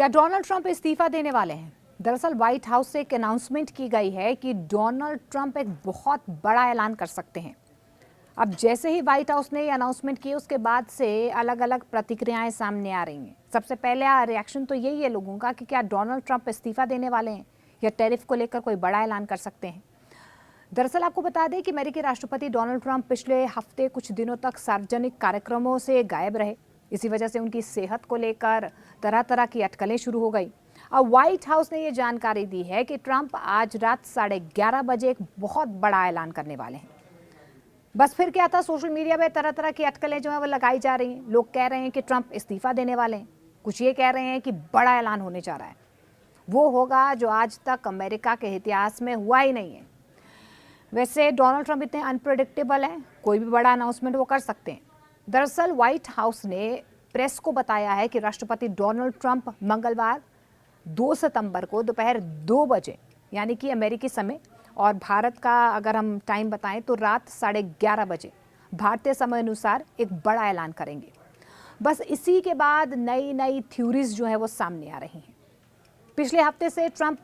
क्या Donald Trump इस्तीफा देने वाले हैं? दरअसल व्हाइट हाउस से एक अनाउंसमेंट की गई है कि डोनाल्ड ट्रंप एक बहुत बड़ा ऐलान कर सकते हैं। अब जैसे ही व्हाइट हाउस ने ये अनाउंसमेंट की उसके बाद से अलग अलग प्रतिक्रियाएं सामने आ रही हैं। सबसे पहले रिएक्शन तो यही है लोगों का कि क्या डोनाल्ड ट्रंप इस्तीफा देने वाले हैं या टैरिफ को लेकर कोई बड़ा ऐलान कर सकते हैं। दरअसल आपको बता दें कि अमेरिकी राष्ट्रपति डोनाल्ड ट्रंप पिछले हफ्ते कुछ दिनों तक सार्वजनिक कार्यक्रमों से गायब रहे। इसी वजह से उनकी सेहत को लेकर तरह तरह की अटकलें शुरू हो गई। अब व्हाइट हाउस ने ये जानकारी दी है कि ट्रंप आज रात 11:30 बजे एक बहुत बड़ा ऐलान करने वाले हैं। बस फिर क्या था, सोशल मीडिया पे तरह तरह की अटकलें जो है वो लगाई जा रही हैं। लोग कह रहे हैं कि ट्रंप इस्तीफा देने वाले हैं, कुछ ये कह रहे हैं कि बड़ा ऐलान होने जा रहा है, वो होगा जो आज तक अमेरिका के इतिहास में हुआ ही नहीं है। वैसे डोनाल्ड ट्रंप इतने अनप्रेडिक्टेबल हैं, कोई भी बड़ा अनाउंसमेंट वो कर सकते हैं। दरअसल व्हाइट हाउस ने प्रेस को बताया है कि राष्ट्रपति डोनाल्ड ट्रंप मंगलवार 2 सितंबर को दोपहर 2 बजे यानी कि अमेरिकी समय और भारत का अगर हम टाइम बताएं तो रात 11:30 बजे भारतीय समय अनुसार एक बड़ा ऐलान करेंगे। बस इसी के बाद नई नई थ्योरीज जो है वो सामने आ रही हैं। पिछले हफ्ते से ट्रंप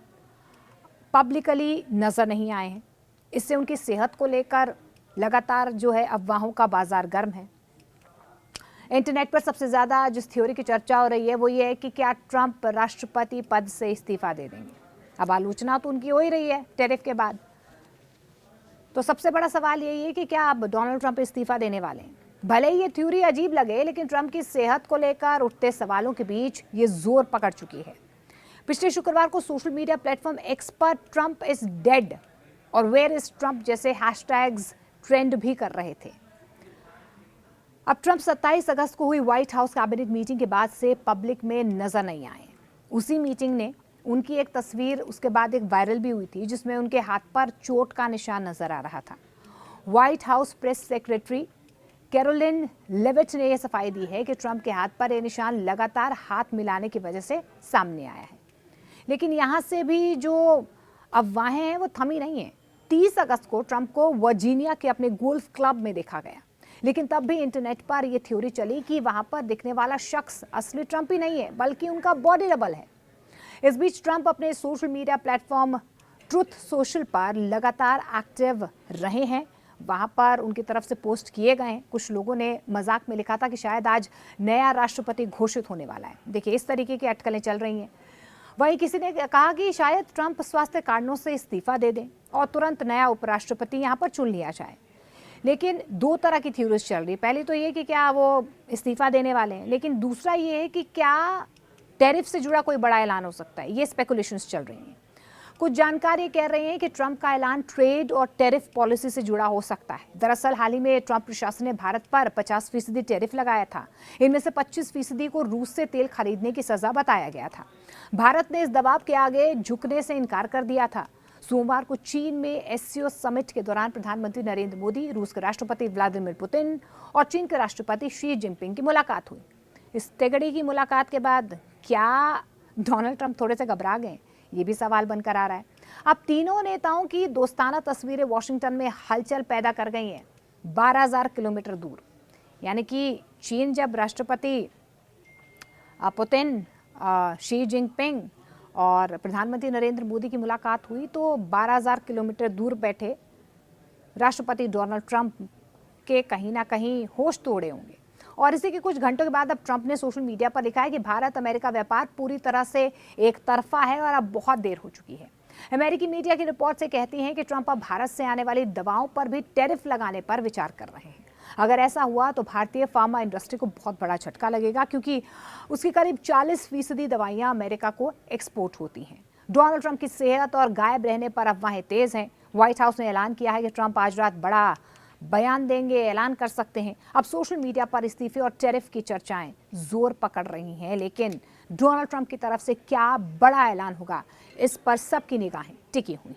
पब्लिकली नजर नहीं आए हैं। इससे उनकी सेहत को लेकर लगातार जो है अफवाहों का बाजार गर्म है। इंटरनेट पर सबसे ज़्यादा जिस थ्योरी की चर्चा हो रही है वो ये है कि क्या ट्रंप राष्ट्रपति पद से इस्तीफा दे देंगे। अब आलोचना तो उनकी हो ही रही है टैरिफ के बाद। तो सबसे बड़ा सवाल यही है कि क्या अब डोनाल्ड ट्रंप इस्तीफा देने वाले हैं। भले ही ये थ्योरी अजीब लगे, लेकिन ट्रंप की सेहत को लेकर उठते सवालों के बीच ये जोर पकड़ चुकी है। पिछले शुक्रवार को सोशल मीडिया प्लेटफॉर्म एक्स पर ट्रंप इज डेड और वेयर इज ट्रंप जैसे हैशटैग्स ट्रेंड भी कर रहे थे। अब ट्रंप 27 अगस्त को हुई व्हाइट हाउस कैबिनेट मीटिंग के बाद से पब्लिक में नजर नहीं आए। उसी मीटिंग ने उनकी एक तस्वीर उसके बाद एक वायरल भी हुई थी जिसमें उनके हाथ पर चोट का निशान नजर आ रहा था। White house press secretary Karoline Leavitt ने यह सफाई दी है कि ट्रंप के हाथ पर यह निशान लगातार हाथ मिलाने की वजह से सामने आया है। लेकिन यहां से भी जो अफवाहें हैं वो थमी नहीं है। 30 अगस्त को ट्रंप को वर्जीनिया के अपने गोल्फ क्लब में देखा गया, लेकिन तब भी इंटरनेट पर यह थ्योरी चली कि वहां पर दिखने वाला शख्स असली ट्रंप ही नहीं है बल्कि उनका बॉडी डबल है। इस बीच ट्रंप अपने social media platform truth social पर लगातार एक्टिव रहे हैं। वहां पर उनकी तरफ से पोस्ट किए गए हैं। कुछ लोगों ने मजाक में लिखा था कि शायद आज नया राष्ट्रपति घोषित होने वाला है। देखिए, इस तरीके की अटकलें चल रही हैं। वहीं किसी ने कहा कि शायद ट्रंप स्वास्थ्य कारणों से इस्तीफा दे दें और तुरंत नया उपराष्ट्रपति यहां पर चुन लिया जाए। लेकिन दो तरह की थ्योरीज चल रही है। पहली तो ये कि क्या वो इस्तीफा देने वाले हैं, लेकिन दूसरा ये है कि क्या टैरिफ से जुड़ा कोई बड़ा ऐलान हो सकता है। ये स्पेकुलेशंस चल रही हैं। कुछ जानकारी कह रही हैं कि ट्रंप का ऐलान ट्रेड और टैरिफ पॉलिसी से जुड़ा हो सकता है। दरअसल हाल ही में ट्रंप प्रशासन ने भारत पर 50% टैरिफ लगाया था। इनमें से 25% को रूस से तेल खरीदने की सजा बताया गया था। भारत ने इस दबाव के आगे झुकने से इनकार कर दिया था। सोमवार को चीन में एससीओ समिट के दौरान प्रधानमंत्री नरेंद्र मोदी, रूस के राष्ट्रपति व्लादिमीर पुतिन और चीन के राष्ट्रपति शी जिनपिंग की मुलाकात हुई। इस तगड़ी की मुलाकात के बाद क्या डोनाल्ड ट्रंप थोड़े से घबरा गए, ये भी सवाल बनकर आ रहा है। अब तीनों नेताओं की दोस्ताना तस्वीरें वॉशिंगटन में हलचल पैदा कर गई हैं। 12,000 किलोमीटर दूर, यानी कि चीन जब राष्ट्रपति पुतिन, शी जिनपिंग और प्रधानमंत्री नरेंद्र मोदी की मुलाकात हुई तो 12,000 किलोमीटर दूर बैठे राष्ट्रपति डोनाल्ड ट्रंप के कहीं ना कहीं होश तोड़े होंगे। और इसी के कुछ घंटों के बाद अब ट्रंप ने सोशल मीडिया पर लिखा है कि भारत अमेरिका व्यापार पूरी तरह से एक तरफा है और अब बहुत देर हो चुकी है। अमेरिकी मीडिया की रिपोर्ट से कहती हैं कि ट्रंप अब भारत से आने वाली दवाओं पर भी टैरिफ लगाने पर विचार कर रहे हैं। अगर ऐसा हुआ तो भारतीय फार्मा इंडस्ट्री को बहुत बड़ा झटका लगेगा, क्योंकि उसकी करीब 40% दवाइयां अमेरिका को एक्सपोर्ट होती हैं। डोनाल्ड ट्रंप की सेहत और गायब रहने पर अफवाहें तेज हैं। व्हाइट हाउस ने ऐलान किया है कि ट्रंप आज रात बड़ा बयान देंगे, ऐलान कर सकते हैं। अब सोशल मीडिया पर इस्तीफे और टैरिफ की चर्चाएं जोर पकड़ रही हैं, लेकिन डोनाल्ड ट्रंप की तरफ से क्या बड़ा ऐलान होगा, इस पर सबकी निगाहें टिकी हुई।